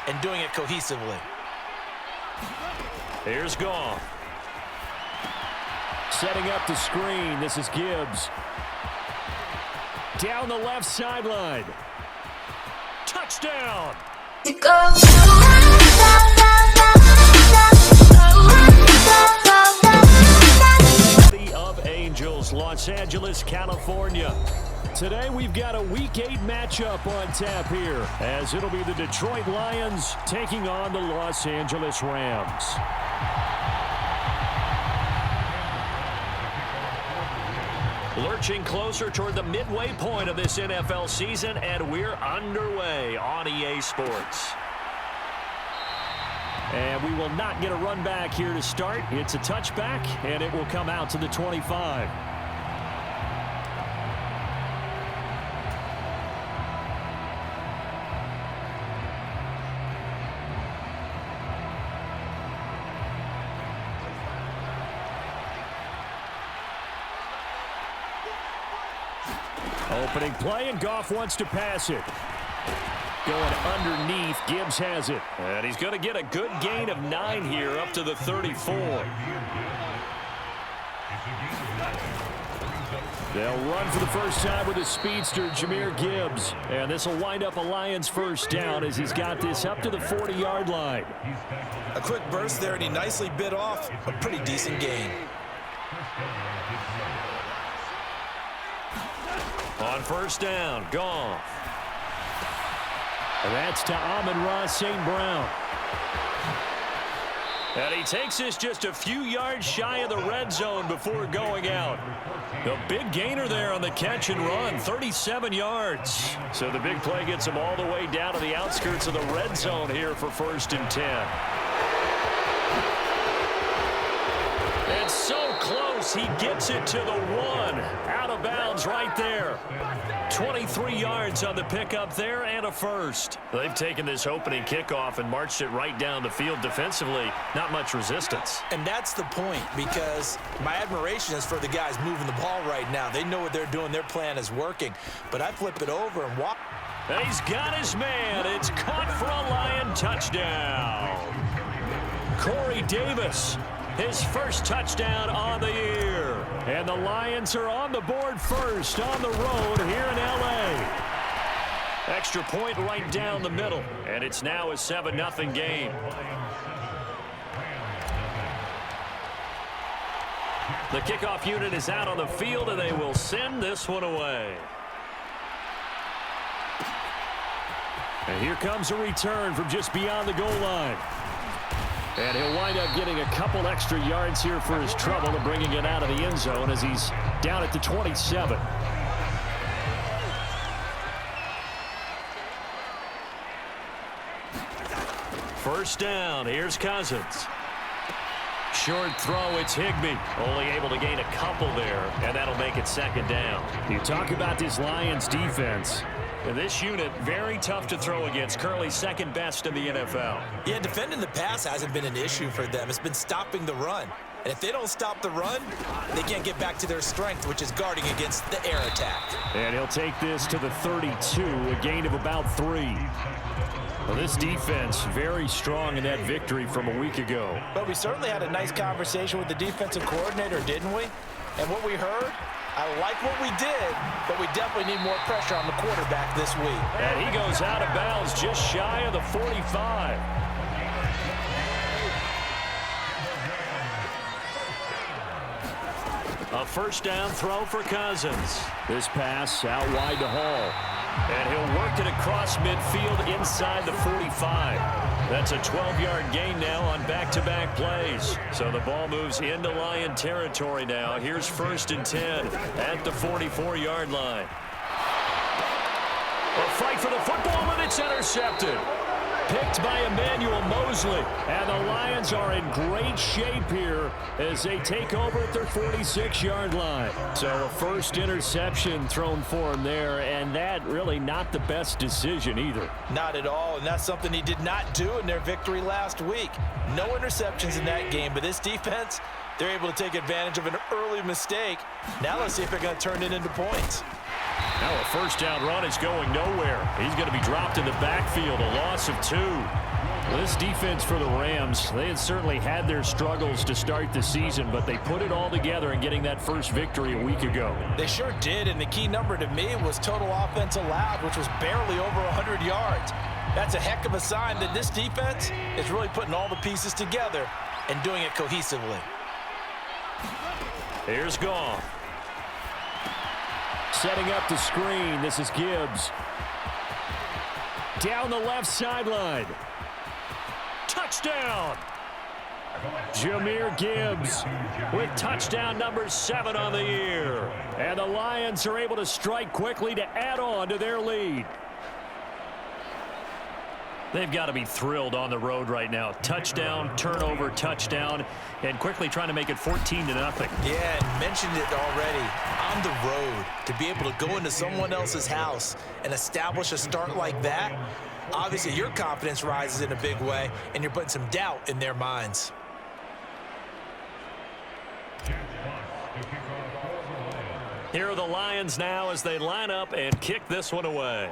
and doing it cohesively. Here's Goff. Setting up the screen. This is Gibbs. Down the left sideline. Touchdown. City of Angels, Los Angeles, California. Today we've got a Week 8 matchup on tap here, as it'll be the Detroit Lions taking on the Los Angeles Rams. Lurching closer toward the midway point of this NFL season, and we're underway on EA Sports. And we will not get a run back here to start. It's a touchback, and it will come out to the 25. Opening play, and Goff wants to pass it. Going underneath, Gibbs has it. And he's going to get a good gain of 9 here, up to the 34. They'll run for the first time with a speedster, Jahmyr Gibbs. And this will wind up a Lions first down as he's got this up to the 40-yard line. A quick burst there, and he nicely bit off a pretty decent gain. On first down, Goff. And that's to Amon-Ra St. Brown. And he takes this just a few yards shy of the red zone before going out. The big gainer there on the catch and run, 37 yards. So the big play gets him all the way down to the outskirts of the red zone here for 1st and 10. And so close, he gets it to the 1. Out of bounds right there. 23 yards on the pickup there and a first. They've taken this opening kickoff and marched it right down the field defensively. Not much resistance. And that's the point, because my admiration is for the guys moving the ball right now. They know what they're doing. Their plan is working. But I flip it over and walk. And he's got his man. It's caught for a Lion touchdown. Corey Davis, his first touchdown on the year. And the Lions are on the board first on the road here in L.A. Extra point right down the middle. And it's now a 7-0 game. The kickoff unit is out on the field, and they will send this one away. And here comes a return from just beyond the goal line. And he'll wind up getting a couple extra yards here for his trouble and bringing it out of the end zone as he's down at the 27. First down, here's Cousins. Short throw, it's Higbee. Only able to gain a couple there, and that'll make it 2nd down. You talk about this Lions defense. This unit, very tough to throw against. Currently 2nd best in the NFL. Yeah, defending the pass hasn't been an issue for them. It's been stopping the run. And if they don't stop the run, they can't get back to their strength, which is guarding against the air attack. And he'll take this to the 32, a gain of about 3. Well, this defense very strong in that victory from a week ago. But we certainly had a nice conversation with the defensive coordinator, didn't we? And what we heard, I like what we did, but we definitely need more pressure on the quarterback this week. And he goes out of bounds just shy of the 45. A first down throw for Cousins. This pass out wide to Hall. And he'll work it across midfield inside the 45. That's a 12-yard gain now on back-to-back plays. So the ball moves into Lion territory now. Here's 1st and 10 at the 44-yard line. A fight for the football, and it's intercepted. Picked by Emmanuel Mosley. And the Lions are in great shape here as they take over at their 46-yard line. So a first interception thrown for him there, and that really not the best decision either. Not at all, and that's something he did not do in their victory last week. No interceptions in that game, but this defense, they're able to take advantage of an early mistake. Now let's see if they're going to turn it into points. Now a first down run is going nowhere. He's going to be dropped in the backfield, a loss of 2. This defense for the Rams, they had certainly had their struggles to start the season, but they put it all together in getting that first victory a week ago. They sure did, and the key number to me was total offense allowed, which was barely over 100 yards. That's a heck of a sign that this defense is really putting all the pieces together and doing it cohesively. Here's Goff. Setting up the screen. This is Gibbs. Down the left sideline. Touchdown! Jahmyr Gibbs with touchdown number 7 on the year. And the Lions are able to strike quickly to add on to their lead. They've got to be thrilled on the road right now. Touchdown, turnover, touchdown, and quickly trying to make it 14-0. Yeah, and mentioned it already. On the road, to be able to go into someone else's house and establish a start like that, obviously your confidence rises in a big way, and you're putting some doubt in their minds. Here are the Lions now as they line up and kick this one away.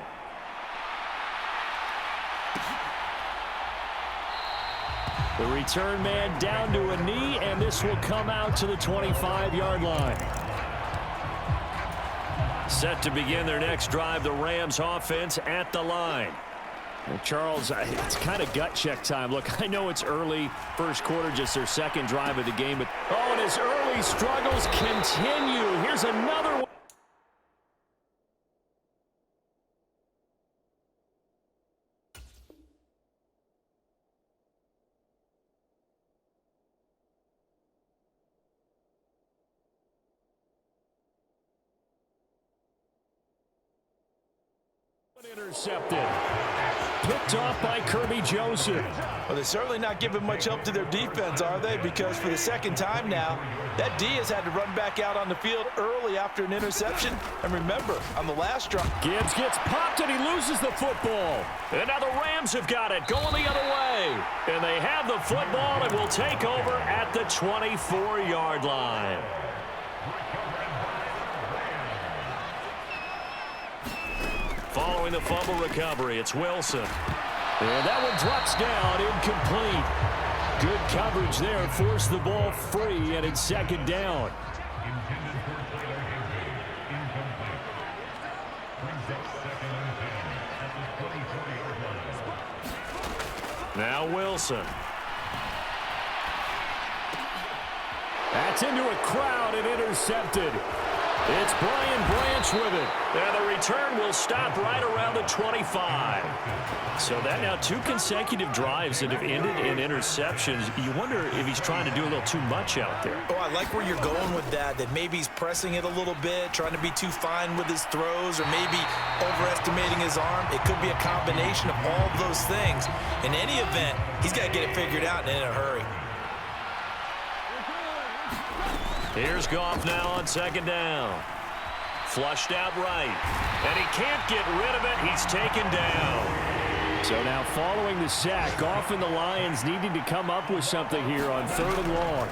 The return man down to a knee, and this will come out to the 25-yard line. Set to begin their next drive, the Rams offense at the line. Well, Charles, it's kind of gut check time. Look, I know it's early, first quarter, just their second drive of the game. But and his early struggles continue. Here's another one. Intercepted. Picked off by Kirby Joseph. Well, they're certainly not giving much help to their defense, are they? Because for the second time now, that D has had to run back out on the field early after an interception. And remember, on the last drive, Gibbs gets popped and he loses the football. And now the Rams have got it, going the other way. And they have the football and will take over at the 24-yard line. Following the fumble recovery, it's Wilson. And that one drops down, incomplete. Good coverage there, forced the ball free, and it's second down. Now Wilson. That's into a crowd and intercepted. It's Brian Branch with it. And the return will stop right around the 25. So that now 2 consecutive drives that have ended in interceptions. You wonder if he's trying to do a little too much out there. Oh, I like where you're going with that maybe he's pressing it a little bit, trying to be too fine with his throws, or maybe overestimating his arm. It could be a combination of all of those things. In any event, he's got to get it figured out and in a hurry. Here's Goff now on second down. Flushed out right. And he can't get rid of it. He's taken down. So now following the sack, Goff and the Lions needing to come up with something here on 3rd and long.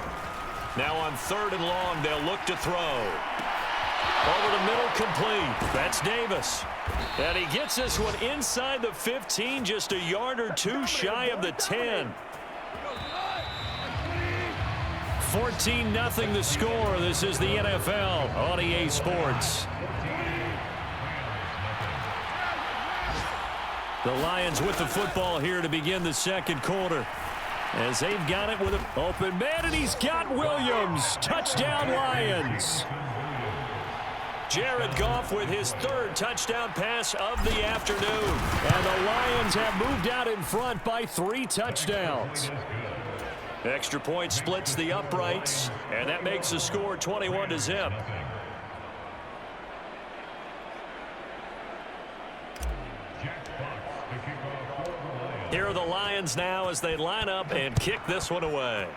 Now on 3rd and long, they'll look to throw. Over the middle, complete. That's Davis. And he gets this one inside the 15, just a yard or 2 shy of the 10. 14-0 the score. This is the NFL on EA Sports. The Lions with the football here to begin the second quarter. As they've got it with an open man, and he's got Williams. Touchdown, Lions. Jared Goff with his 3rd touchdown pass of the afternoon. And the Lions have moved out in front by 3 touchdowns. Extra point splits the uprights, and that makes the score 21-0. Here are the Lions now as they line up and kick this one away.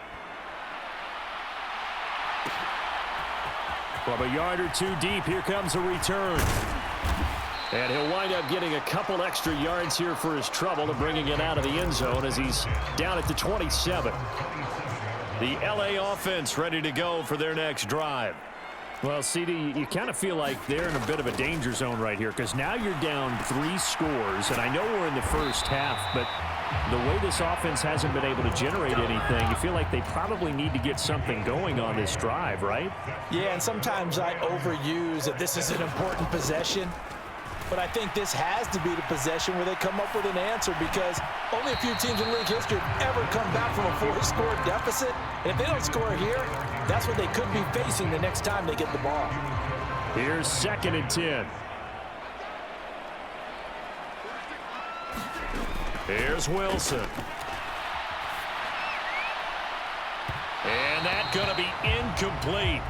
From a yard or 2 deep, here comes a return. And he'll wind up getting a couple extra yards here for his trouble and bringing it out of the end zone as he's down at the 27. The LA offense ready to go for their next drive. Well, CD, you kind of feel like they're in a bit of a danger zone right here because now you're down 3 scores, and I know we're in the first half, but the way this offense hasn't been able to generate anything, you feel like they probably need to get something going on this drive, right? Yeah, and sometimes I overuse that this is an important possession, but I think this has to be the possession where they come up with an answer because only a few teams in league history have ever come back from a 4-score deficit, and if they don't score here, that's what they could be facing the next time they get the ball. Here's 2nd and 10. Here's Wilson. And that's going to be incomplete.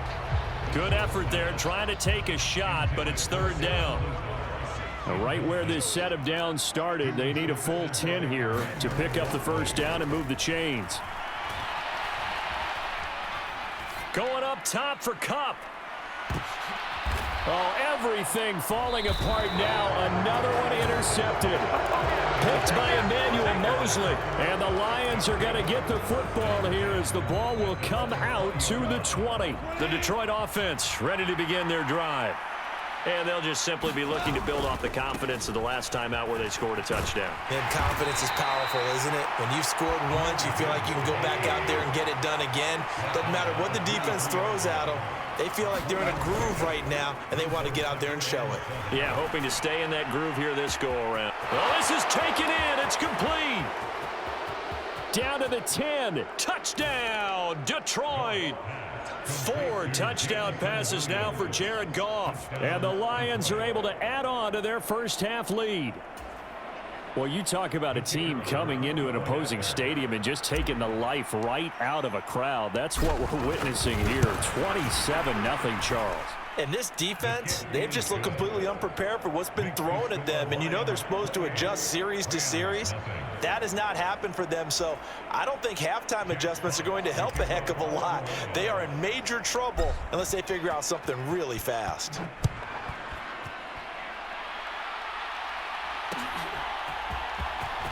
Good effort there trying to take a shot, but it's 3rd down. Now, right where this set of downs started, they need a full 10 here to pick up the 1st down and move the chains. Going up top for Kupp. Oh, everything falling apart now. Another one intercepted. Picked by Emmanuel Mosley. And the Lions are going to get the football here as the ball will come out to the 20. The Detroit offense ready to begin their drive. And they'll just simply be looking to build off the confidence of the last time out where they scored a touchdown. And confidence is powerful, isn't it? When you've scored once, you feel like you can go back out there and get it done again. Doesn't matter what the defense throws at them. They feel like they're in a groove right now, and they want to get out there and show it. Yeah, hoping to stay in that groove here this go-around. Well, this is taken in. It's complete. Down to the 10. Touchdown, Detroit. 4 touchdown passes now for Jared Goff. And the Lions are able to add on to their first half lead. Well, you talk about a team coming into an opposing stadium and just taking the life right out of a crowd. That's what we're witnessing here. 27-0 Charles. And this defense, they've just looked completely unprepared for what's been thrown at them. And you know they're supposed to adjust series to series. That has not happened for them. So I don't think halftime adjustments are going to help a heck of a lot. They are in major trouble unless they figure out something really fast.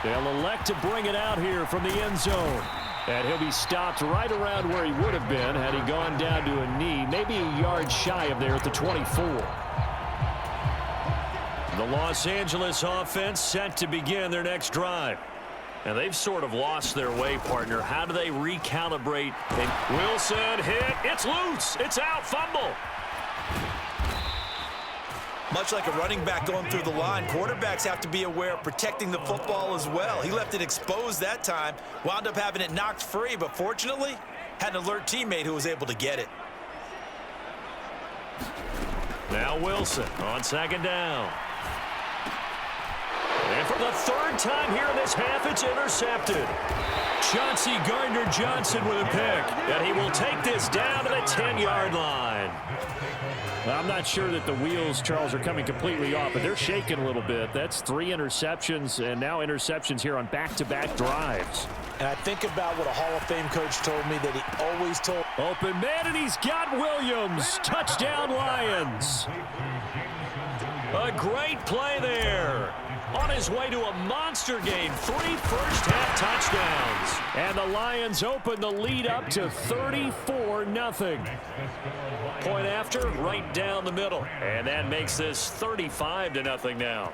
They'll elect to bring it out here from the end zone. And he'll be stopped right around where he would have been had he gone down to a knee, maybe a yard shy of there at the 24. The Los Angeles offense set to begin their next drive. And they've sort of lost their way, partner. How do they recalibrate? And Wilson hit. It's loose. It's out. Fumble. Much like a running back going through the line, quarterbacks have to be aware of protecting the football as well. He left it exposed that time, wound up having it knocked free, but fortunately, had an alert teammate who was able to get it. Now Wilson on 2nd down. And for the 3rd time here in this half, it's intercepted. Chauncey Gardner-Johnson with a pick, and he will take this down to the 10-yard line. I'm not sure that the wheels, Charles, are coming completely off, but they're shaking a little bit. That's 3 interceptions, and now interceptions here on back-to-back drives. And I think about what a Hall of Fame coach told me that he always told. Open man, and he's got Williams. Touchdown, Lions. A great play there. On his way to a monster game, 3 first-half touchdowns. And the Lions open the lead up to 34-0. Point after, right down the middle. And that makes this 35-0 now.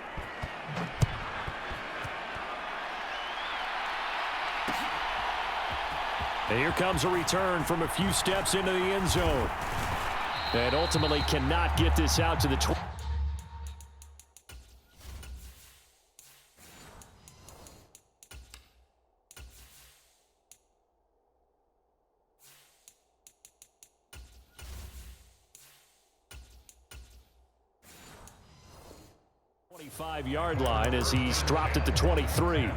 And here comes a return from a few steps into the end zone. And ultimately cannot get this out to the 20. Yard line as he's dropped at the 23.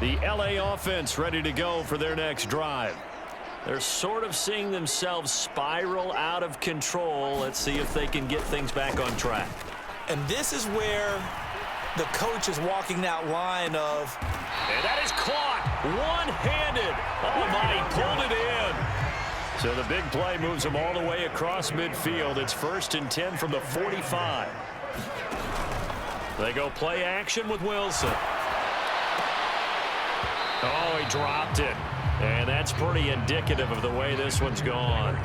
The LA offense ready to go for their next drive. They're sort of seeing themselves spiral out of control. Let's see if they can get things back on track. And this is where the coach is walking that line of. And that is caught one-handed. Oh my, he pulled it in. So the big play moves him all the way across midfield. It's 1st and 10 from the 45. They go play action with Wilson. Oh, he dropped it. And that's pretty indicative of the way this one's gone.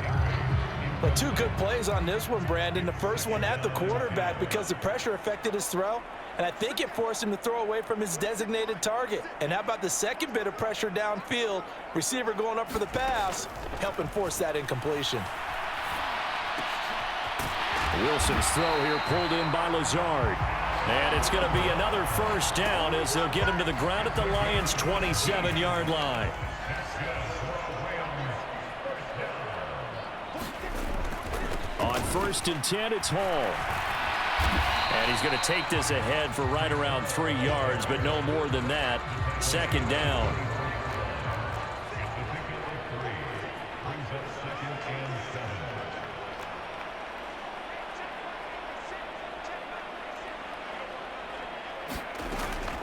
But two good plays on this one, Brandon. The first one at the quarterback because the pressure affected his throw, and I think it forced him to throw away from his designated target. And how about the second bit of pressure downfield, receiver going up for the pass, helping force that incompletion. Wilson's throw here pulled in by Lazard. And it's going to be another first down as they'll get him to the ground at the Lions' 27-yard line. On 1st and 10, it's Hall. And he's going to take this ahead for right around 3 yards, but no more than that. 2nd down.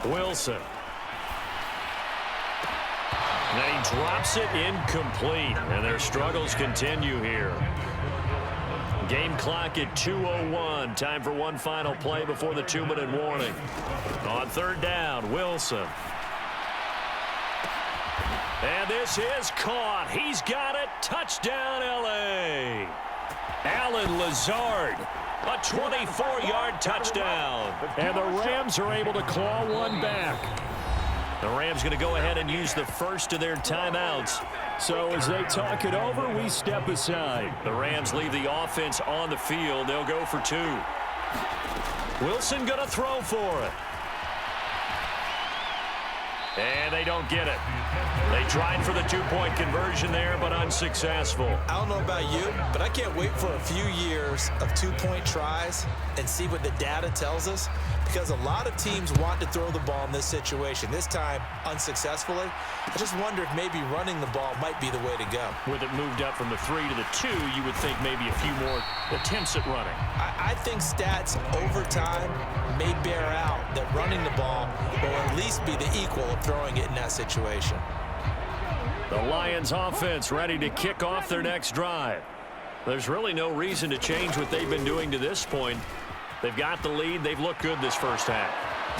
Wilson. And then he drops it incomplete. And their struggles continue here. Game clock at 2:01. Time for one final play before the 2-minute warning. On 3rd down, Wilson. And this is caught. He's got it. Touchdown, L.A. Allen Lazard. A 24-yard touchdown. And the Rams are able to claw one back. The Rams going to go ahead and use the first of their timeouts. So as they talk it over, we step aside. The Rams leave the offense on the field. They'll go for 2. Wilson going to throw for it. And they don't get it. They tried for the 2-point conversion there, but unsuccessful. I don't know about you, but I can't wait for a few years of 2-point tries and see what the data tells us, because a lot of teams want to throw the ball in this situation. This time, unsuccessfully. I just wonder if maybe running the ball might be the way to go. With it moved up from the 3 to the 2, you would think maybe a few more attempts at running. I think stats over time may bear out that running the ball will at least be the equal of throwing it in that situation. The Lions offense ready to kick off their next drive. There's really no reason to change what they've been doing to this point. They've got the lead. They've looked good this first half.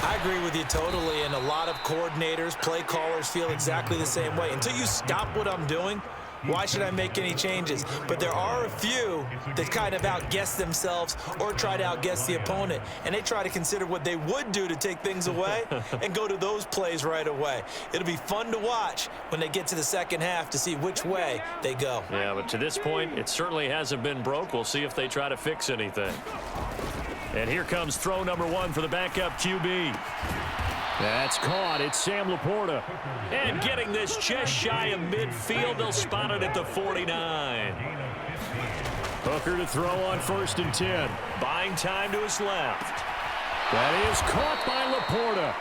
I agree with you totally, and a lot of coordinators, play callers feel exactly the same way. Until you stop what I'm doing, why should I make any changes? But there are a few that kind of outguess themselves or try to outguess the opponent, and they try to consider what they would do to take things away and go to those plays right away. It'll be fun to watch when they get to the second half to see which way they go. Yeah, but to this point, it certainly hasn't been broke. We'll see if they try to fix anything. And here comes throw number 1 for the backup QB. That's caught. It's Sam Laporta. And getting this just shy of midfield. They'll spot it at the 49. Hooker to throw on 1st and 10. Buying time to his left. That is caught by Laporta.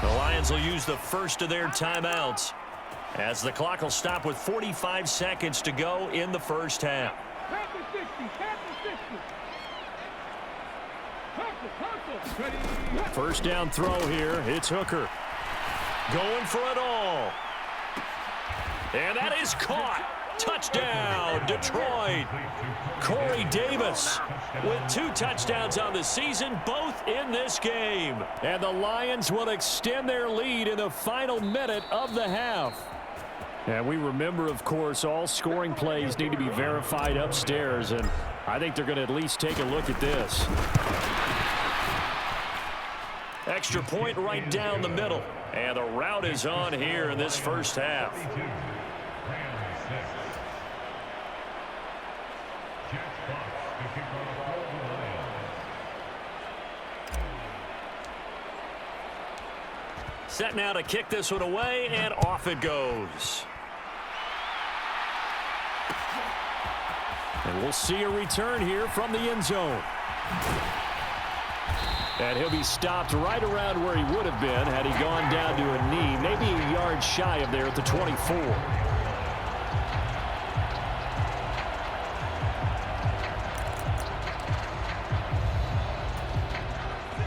The Lions will use the first of their timeouts as the clock will stop with 45 seconds to go in the first half. First down throw here. It's Hooker. Going for it all. And that is caught. Touchdown, Detroit. Corey Davis with 2 touchdowns on the season, both in this game. And the Lions will extend their lead in the final minute of the half. And we remember, of course, all scoring plays need to be verified upstairs, and I think they're going to at least take a look at this. Extra point right down the middle. And the route is on here in this first half. Set now to kick this one away, and off it goes. And we'll see a return here from the end zone. And he'll be stopped right around where he would have been had he gone down to a knee, maybe a yard shy of there at the 24.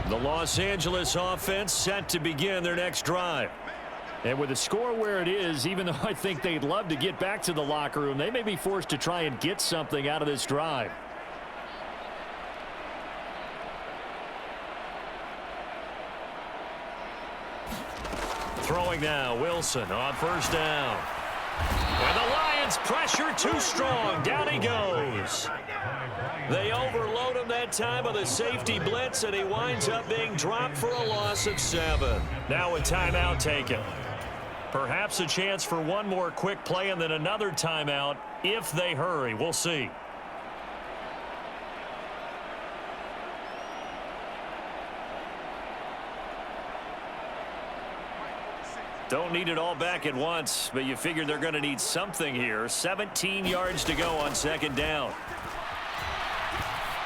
The Los Angeles offense set to begin their next drive. And with the score where it is, even though I think they'd love to get back to the locker room, they may be forced to try and get something out of this drive. Throwing now, Wilson on first down. And the Lions pressure too strong. Down he goes. They overload him that time with a safety blitz, and he winds up being dropped for a loss of 7. Now a timeout taken. Perhaps a chance for one more quick play and then another timeout if they hurry. We'll see. Don't need it all back at once, but you figure they're going to need something here. 17 yards to go on second down.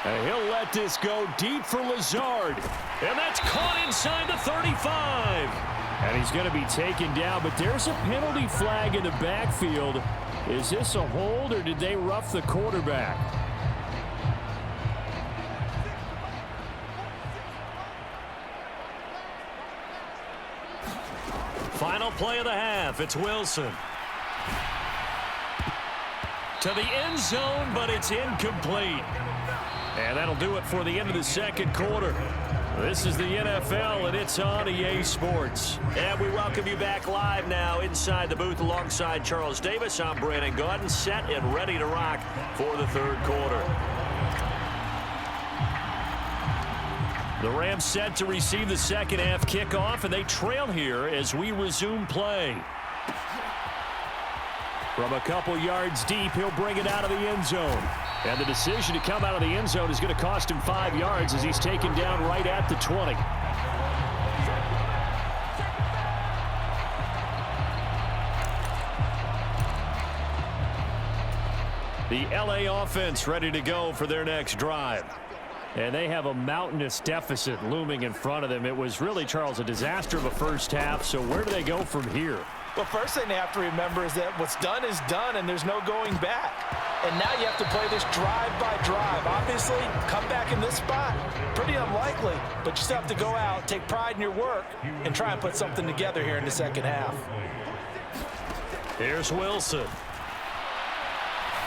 And he'll let this go deep for Lazard. And that's caught inside the 35. And he's going to be taken down, but there's a penalty flag in the backfield. Is this a hold, or did they rough the quarterback? Final play of the half. It's Wilson. To the end zone, but it's incomplete. And that'll do it for the end of the second quarter. This is the NFL, and it's on EA Sports. And we welcome you back live now inside the booth alongside Charles Davis. I'm Brandon Gaudin, set and ready to rock for the third quarter. The Rams set to receive the second half kickoff, and they trail here as we resume play. From a couple yards deep, he'll bring it out of the end zone. And the decision to come out of the end zone is going to cost him 5 yards as he's taken down right at the 20. The LA offense ready to go for their next drive. And they have a mountainous deficit looming in front of them. It was really, Charles, a disaster of a first half. So where do they go from here? Well, first thing they have to remember is that what's done is done, and there's no going back. And now you have to play this drive by drive. Obviously, come back in this spot, pretty unlikely. But you still have to go out, take pride in your work, and try and put something together here in the second half. Here's Wilson.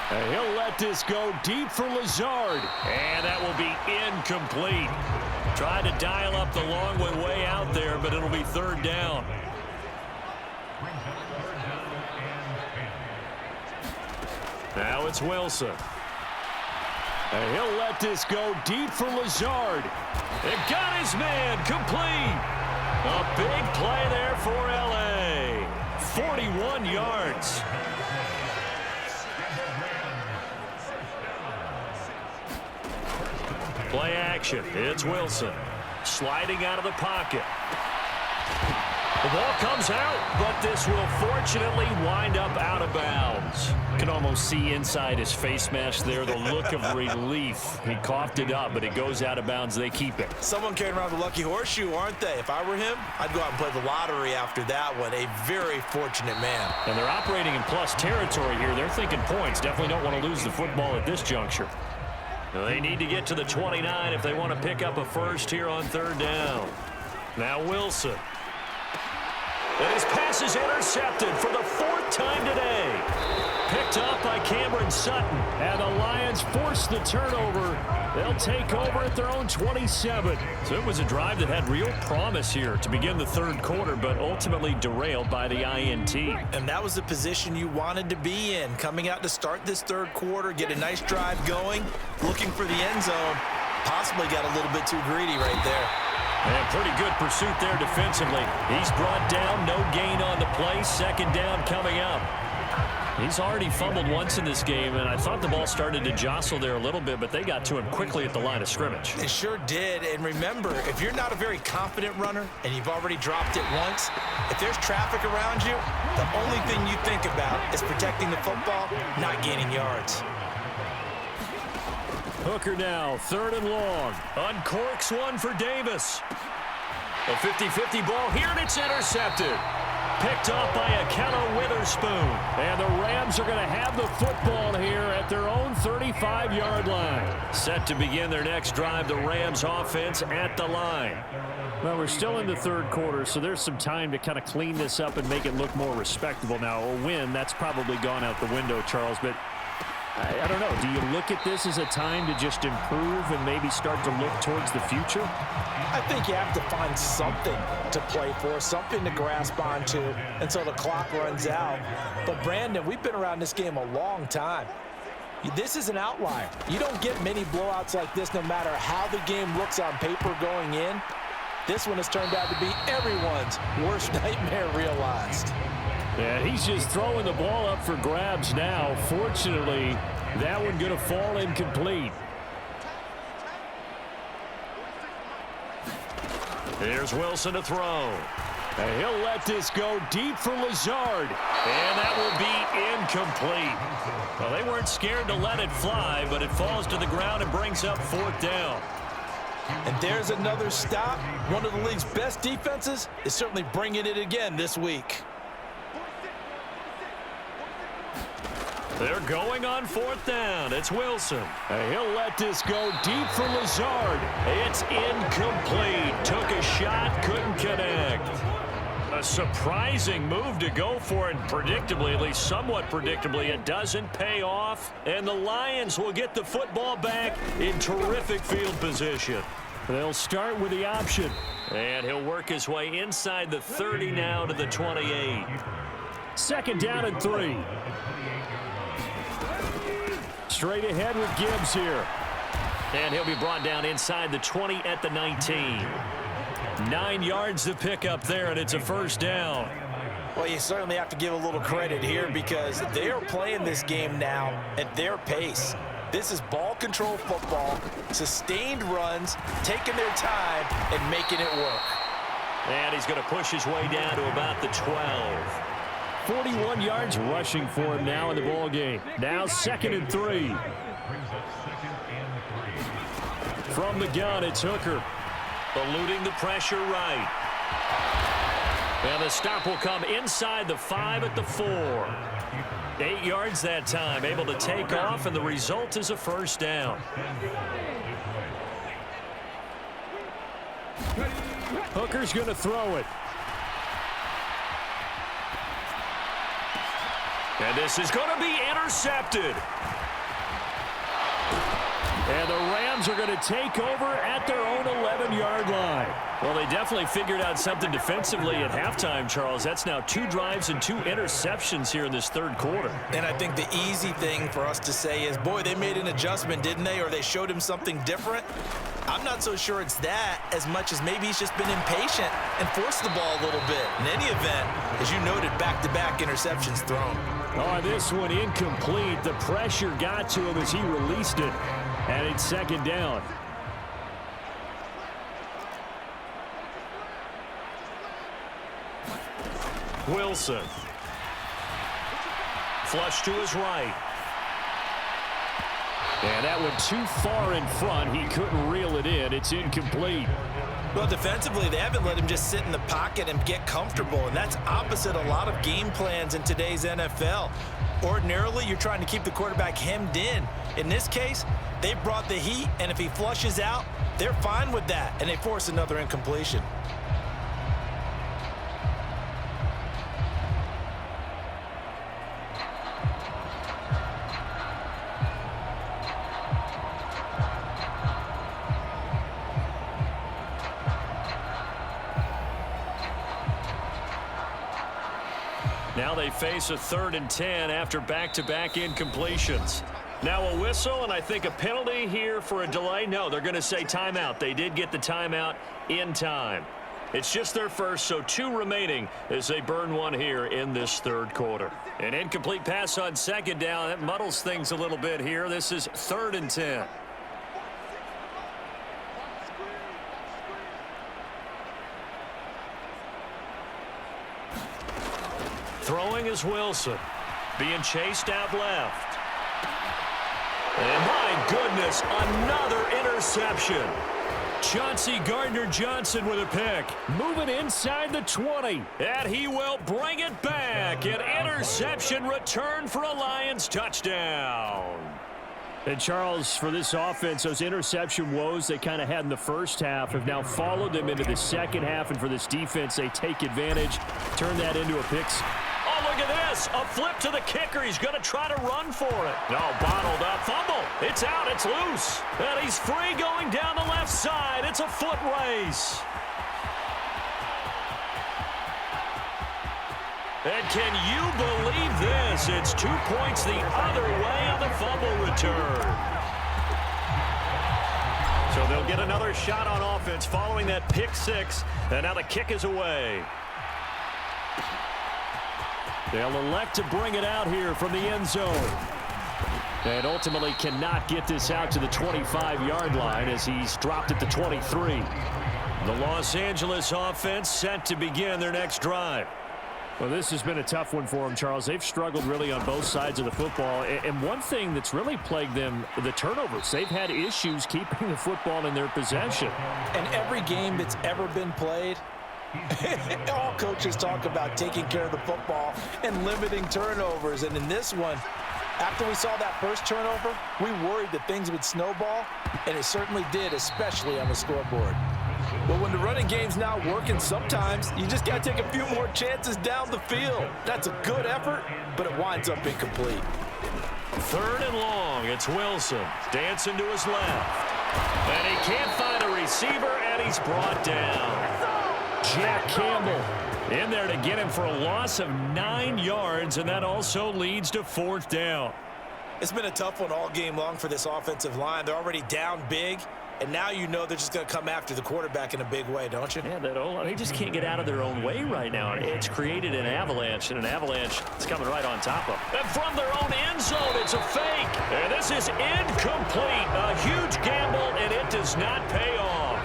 And he'll let this go deep for Lazard. And that will be incomplete. Tried to dial up the long way out there, but it'll be third down. Now it's Wilson. And he'll let this go deep for Lazard. It got his man complete. A big play there for LA. 41 yards. Play action. It's Wilson. Sliding out of the pocket. The ball comes out, but this will fortunately wind up out of bounds. You can almost see inside his face mask there the look of relief. He coughed it up, but it goes out of bounds. They keep it. Someone carrying around the lucky horseshoe, aren't they? If I were him, I'd go out and play the lottery after that one. A very fortunate man. And they're operating in plus territory here. They're thinking points. Definitely don't want to lose the football at this juncture. They need to get to the 29 if they want to pick up a first here on third down. Now Wilson. And his pass is intercepted for the fourth time today. Picked up by Cameron Sutton. And the Lions force the turnover. They'll take over at their own 27. So it was a drive that had real promise here to begin the third quarter, but ultimately derailed by the INT. And that was the position you wanted to be in. Coming out to start this third quarter, get a nice drive going, looking for the end zone. Possibly got a little bit too greedy right there. And pretty good pursuit there defensively. He's brought down, no gain on the play. Second down coming up. He's already fumbled once in this game, and I thought the ball started to jostle there a little bit, but they got to him quickly at the line of scrimmage. They sure did, and remember, if you're not a very confident runner and you've already dropped it once, if there's traffic around you, the only thing you think about is protecting the football, not gaining yards. Hooker now, third and long. Uncorks one for Davis. A 50-50 ball here, and it's intercepted. Picked up by Akello Witherspoon. And the Rams are going to have the football here at their own 35-yard line. Set to begin their next drive, the Rams offense at the line. Well, we're still in the third quarter, so there's some time to kind of clean this up and make it look more respectable. Now, a win, that's probably gone out the window, Charles, but I don't know. Do you look at this as a time to just improve and maybe start to look towards the future? I think you have to find something to play for, something to grasp onto until the clock runs out. But, Brandon, we've been around this game a long time. This is an outlier. You don't get many blowouts like this no matter how the game looks on paper going in. This one has turned out to be everyone's worst nightmare realized. And he's just throwing the ball up for grabs now. Fortunately, that one going to fall incomplete. Here's Wilson to throw. And he'll let this go deep for Lazard. And that will be incomplete. Well, they weren't scared to let it fly, but it falls to the ground and brings up 4th down. And there's another stop. One of the league's best defenses is certainly bringing it again this week. They're going on 4th down. It's Wilson. And he'll let this go deep for Lazard. It's incomplete. Took a shot, couldn't connect. A surprising move to go for it. Predictably, at least somewhat predictably, it doesn't pay off. And the Lions will get the football back in terrific field position. They'll start with the option. And he'll work his way inside the 30 now to the 28. 2nd down and 3. Straight ahead with Gibbs here. And he'll be brought down inside the 20 at the 19. 9 yards to pick up there, and it's a 1st down. Well, you certainly have to give a little credit here because they are playing this game now at their pace. This is ball control football, sustained runs, taking their time, and making it work. And he's going to push his way down to about the 12. 41 yards rushing for him now in the ball game. Now 2nd and 3. From the gun, it's Hooker. Eluding the pressure right. And the stop will come inside the 5 at the 4. 8 yards that time, able to take off, and the result is a 1st down. Hooker's going to throw it. And this is going to be intercepted. And the Rams are going to take over at their own 11-yard line. Well, they definitely figured out something defensively at halftime, Charles. That's now 2 drives and 2 interceptions here in this 3rd quarter. And I think the easy thing for us to say is, boy, they made an adjustment, didn't they? Or they showed him something different. I'm not so sure it's that as much as maybe he's just been impatient and forced the ball a little bit. In any event, as you noted, back-to-back interceptions thrown. Oh, this one incomplete. The pressure got to him as he released it. And it's 2nd down. Wilson. Flush to his right. And that went too far in front. He couldn't reel it in. It's incomplete. Well, defensively, they haven't let him just sit in the pocket and get comfortable, and that's opposite a lot of game plans in today's NFL. Ordinarily, you're trying to keep the quarterback hemmed in. In this case, they brought the heat, and if he flushes out, they're fine with that, and they force another incompletion. Now they face a 3rd and 10 after back-to-back incompletions. Now a whistle, and I think a penalty here for a delay. No, they're going to say timeout. They did get the timeout in time. It's just their first, so 2 remaining as they burn one here in this 3rd quarter. An incomplete pass on 2nd down. That muddles things a little bit here. This is 3rd and 10. Throwing is Wilson. Being chased out left. And my goodness, another interception. Chauncey Gardner-Johnson with a pick. Moving inside the 20. And he will bring it back. An interception return for a Lions touchdown. And Charles, for this offense, those interception woes they kind of had in the first half have now followed them into the second half. And for this defense, they take advantage, turn that into a pick. Oh, look at this. Davis, a flip to the kicker. He's going to try to run for it. No, bottled up. Fumble. It's out. It's loose. And he's free going down the left side. It's a foot race. And can you believe this? It's 2 points the other way on the fumble return. So they'll get another shot on offense following that pick six. And now the kick is away. They'll elect to bring it out here from the end zone. And ultimately cannot get this out to the 25-yard line as he's dropped at the 23. The Los Angeles offense set to begin their next drive. Well, this has been a tough one for them, Charles. They've struggled really on both sides of the football. And one thing that's really plagued them, the turnovers. They've had issues keeping the football in their possession. And every game that's ever been played, all coaches talk about taking care of the football and limiting turnovers. And in this one, after we saw that first turnover, we worried that things would snowball, and it certainly did, especially on the scoreboard. But when the running game's not working, sometimes you just got to take a few more chances down the field. That's a good effort, but it winds up incomplete. 3rd and long. It's Wilson dancing to his left. And he can't find a receiver, and he's brought down. Jack Campbell in there to get him for a loss of 9 yards, and that also leads to 4th down. It's been a tough one all game long for this offensive line. They're already down big, and now you know they're just going to come after the quarterback in a big way, don't you? Yeah, they just can't get out of their own way right now. It's created an avalanche, and an avalanche is coming right on top of them. And from their own end zone, it's a fake. And this is incomplete. A huge gamble, and it does not pay off.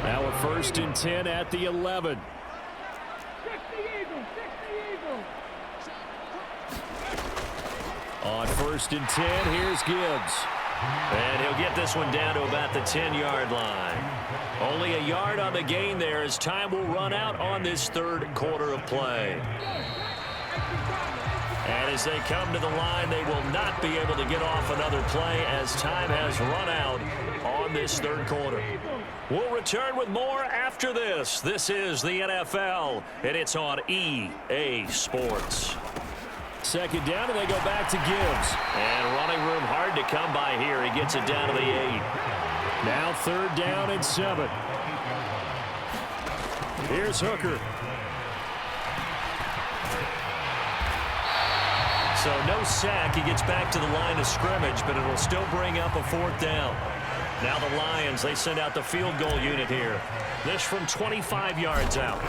Now a 1st and 10 at the 11. On 1st and 10, here's Gibbs. And he'll get this one down to about the 10-yard line. Only a yard on the gain there as time will run out on this 3rd quarter of play. And as they come to the line, they will not be able to get off another play as time has run out on this 3rd quarter. We'll return with more after this. This is the NFL, and it's on EA Sports. 2nd down, and they go back to Gibbs. And running room hard to come by here. He gets it down to the 8. Now 3rd down and 7. Here's Hooker. So no sack. He gets back to the line of scrimmage, but it'll still bring up a 4th down. Now the Lions, they send out the field goal unit here. This from 25 yards out.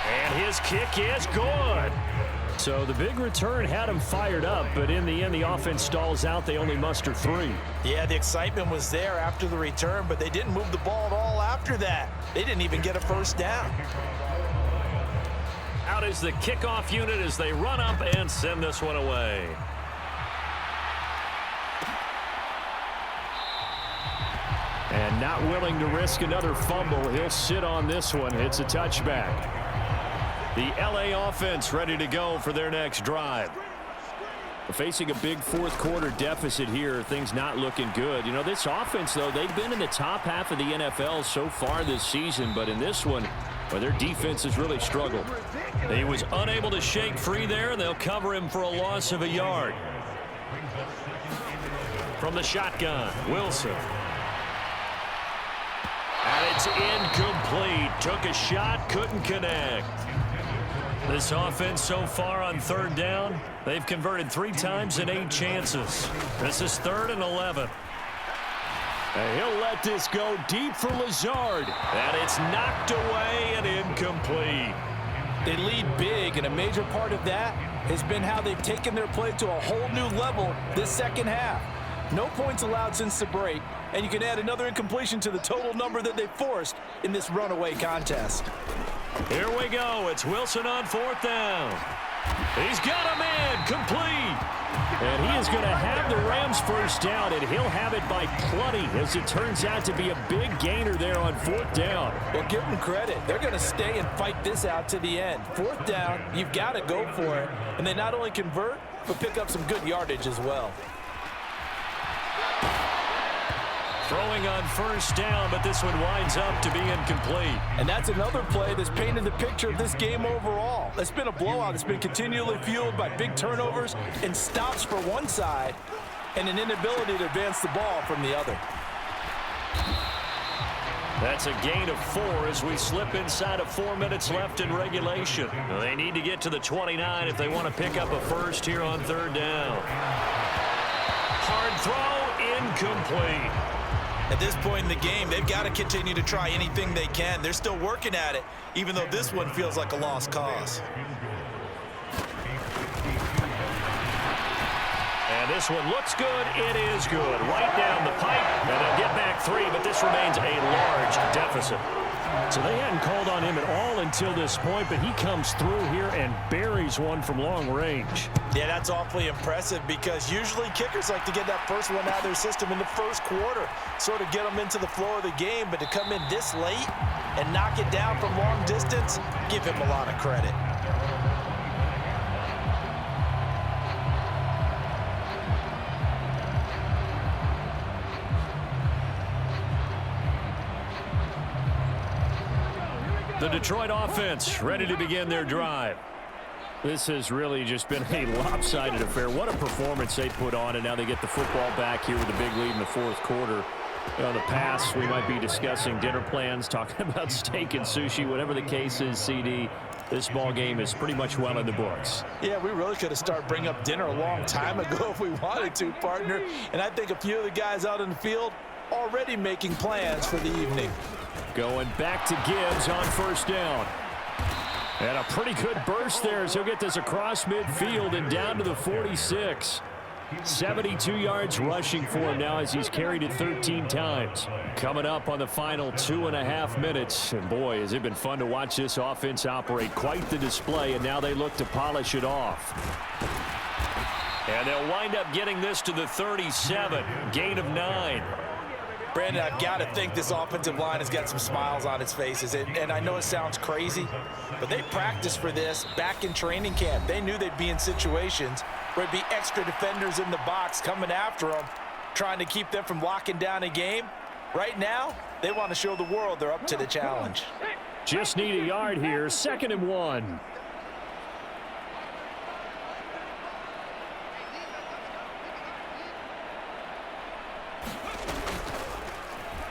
And his kick is good. So the big return had him fired up, but in the end, the offense stalls out. They only muster 3. Yeah, the excitement was there after the return, but they didn't move the ball at all after that. They didn't even get a 1st down. Out is the kickoff unit as they run up and send this one away. And not willing to risk another fumble. He'll sit on this one. It's a touchback. The LA offense ready to go for their next drive. Facing a big 4th quarter deficit here. Things not looking good. You know, this offense, though, they've been in the top half of the NFL so far this season. But in this one, well, their defense has really struggled. He was unable to shake free there, and they'll cover him for a loss of a yard. From the shotgun, Wilson. And it's incomplete. Took a shot, couldn't connect. This offense so far on 3rd down, they've converted 3 times in 8 chances. This is 3rd and 11. And he'll let this go deep for Lazard. And it's knocked away and incomplete. They lead big, and a major part of that has been how they've taken their play to a whole new level this 2nd half. No points allowed since the break, and you can add another incompletion to the total number that they forced in this runaway contest. Here we go. It's Wilson on 4th down. He's got a man complete. And he is going to have the Rams 1st down, and he'll have it by plenty as it turns out to be a big gainer there on 4th down. Well, give them credit. They're going to stay and fight this out to the end. 4th down, you've got to go for it. And they not only convert, but pick up some good yardage as well. Throwing on first down, but this one winds up to be incomplete. And that's another play that's painted the picture of this game overall. It's been a blowout. It's been continually fueled by big turnovers and stops for one side and an inability to advance the ball from the other. That's a gain of 4 as we slip inside of 4 minutes left in regulation. They need to get to the 29 if they want to pick up a first here on third down. Hard throw, incomplete. At this point in the game, they've got to continue to try anything they can. They're still working at it, even though this one feels like a lost cause. And this one looks good. It is good. Right down the pipe. And they'll get back 3, but this remains a large deficit. So they hadn't called on him at all until this point, but he comes through here and buries one from long range. Yeah, that's awfully impressive because usually kickers like to get that first one out of their system in the first quarter, sort of get them into the flow of the game, but to come in this late and knock it down from long distance, give him a lot of credit. The Detroit offense ready to begin their drive. This has really just been a lopsided affair. What a performance they put on, and now they get the football back here with a big lead in the fourth quarter. You know, in the past, we might be discussing dinner plans, talking about steak and sushi, whatever the case is, CD. This ball game is pretty much well in the books. Yeah, we really could have started bringing up dinner a long time ago if we wanted to, partner. And I think a few of the guys out in the field already making plans for the evening. Going back to Gibbs on first down. And a pretty good burst there as he'll get this across midfield and down to the 46. 72 yards rushing for him now as he's carried it 13 times. Coming up on the final 2.5 minutes. And boy, has it been fun to watch this offense operate. Quite the display, and now they look to polish it off. And they'll wind up getting this to the 37. Gain of 9. Brandon, I've got to think this offensive line has got some smiles on its faces. And I know it sounds crazy, but they practiced for this back in training camp. They knew they'd be in situations where it'd be extra defenders in the box coming after them, trying to keep them from locking down a game. Right now, they want to show the world they're up to the challenge. Just need a yard here. 2nd and 1.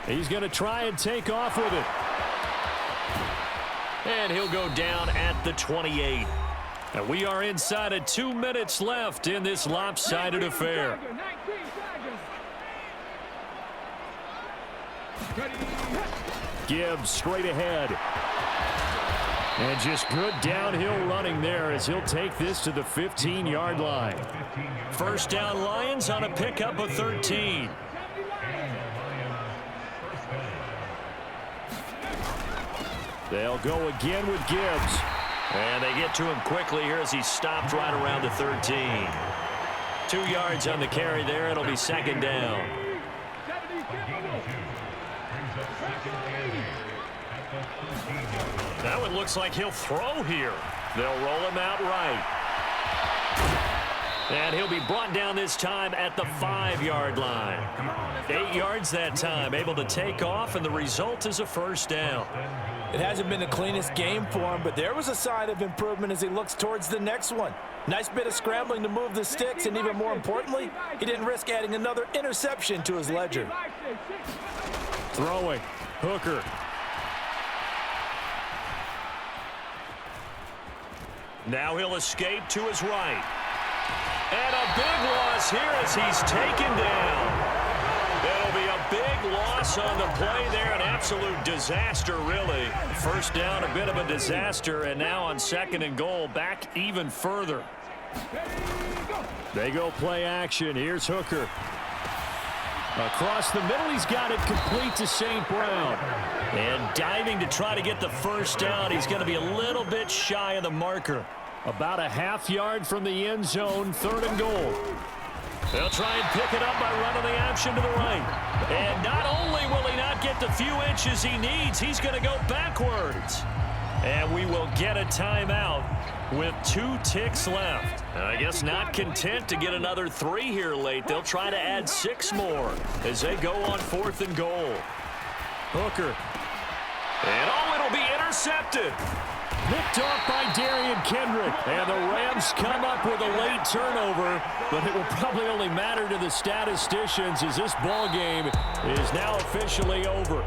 He's going to try and take off with it. And he'll go down at the 28. And we are inside of 2 minutes left in this lopsided affair. Gibbs straight ahead. And just good downhill running there as he'll take this to the 15-yard line. First down Lions on a pickup of 13. They'll go again with Gibbs. And they get to him quickly here as he stopped right around the 13. 2 yards on the carry there. It'll be 2nd down. That one looks like he'll throw here. They'll roll him out right. And he'll be brought down this time at the 5-yard line. 8 yards that time, able to take off, and the result is a first down. It hasn't been the cleanest game for him, but there was a sign of improvement as he looks towards the next one. Nice bit of scrambling to move the sticks, and even more importantly, he didn't risk adding another interception to his ledger. Throwing. Hooker. Now he'll escape to his right. And a big loss here as he's taken down. It'll be a big loss on the play there. An absolute disaster, really. First down, a bit of a disaster. And now on 2nd and goal, back even further. They go play action. Here's Hooker. Across the middle, he's got it complete to St. Brown. And diving to try to get the first down. He's going to be a little bit shy of the marker. About a half yard from the end zone, 3rd and goal. They'll try and pick it up by running the option to the right. And not only will he not get the few inches he needs, he's going to go backwards. And we will get a timeout with 2 ticks left. And I guess not content to get another 3 here late. They'll try to add 6 more as they go on 4th and goal. Hooker. And it'll be intercepted. Picked off by Darian Kendrick. And the Rams come up with a late turnover, but it will probably only matter to the statisticians as this ball game is now officially over.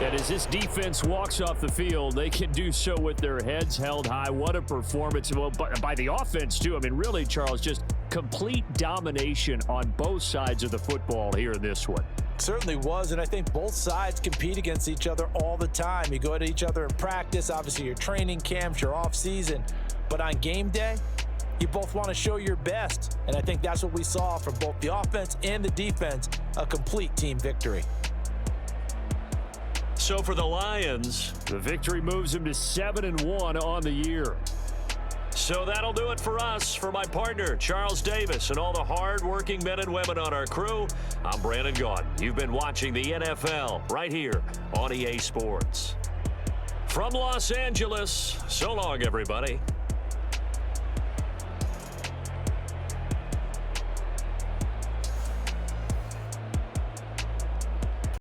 And as this defense walks off the field, they can do so with their heads held high. What a performance. Well, by the offense, too. I mean, really, Charles, just complete domination on both sides of the football here in this one. Certainly was, and I think both sides compete against each other all the time. You go at each other in practice, obviously your training camps, your off-season, but on game day, you both want to show your best, and I think that's what we saw from both the offense and the defense, a complete team victory. So for the Lions, the victory moves them to 7-1 on the year. So that'll do it for us. For my partner, Charles Davis, and all the hard-working men and women on our crew, I'm Brandon Gaudin. You've been watching the NFL right here on EA Sports. From Los Angeles, so long, everybody.